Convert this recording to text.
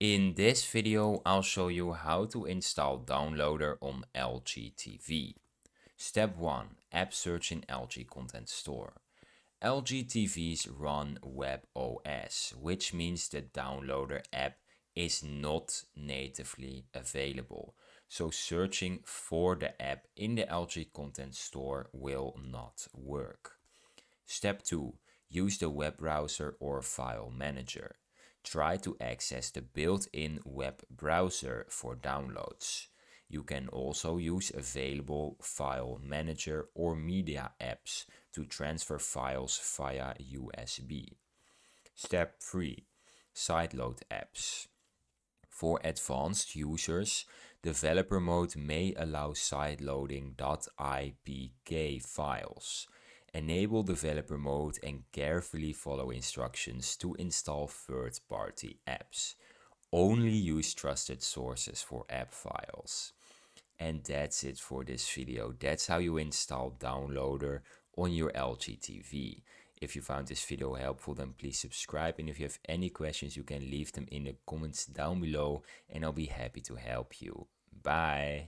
In this video, I'll show you how to install Downloader on LG TV. Step 1. App search in LG Content Store. LG TVs run WebOS, which means the Downloader app is not natively available. So searching for the app in the LG Content Store will not work. Step 2. Use the web browser or file manager. Try to access the built-in web browser for downloads. You can also use available file manager or media apps to transfer files via USB. Step 3. Sideload apps. For advanced users, developer mode may allow sideloading .ipk files. Enable developer mode and carefully follow instructions to install third-party apps. Only use trusted sources for app files. And that's it for this video. That's how you install Downloader on your LG TV. If you found this video helpful, then please subscribe. And if you have any questions, you can leave them in the comments down below and I'll be happy to help you. Bye!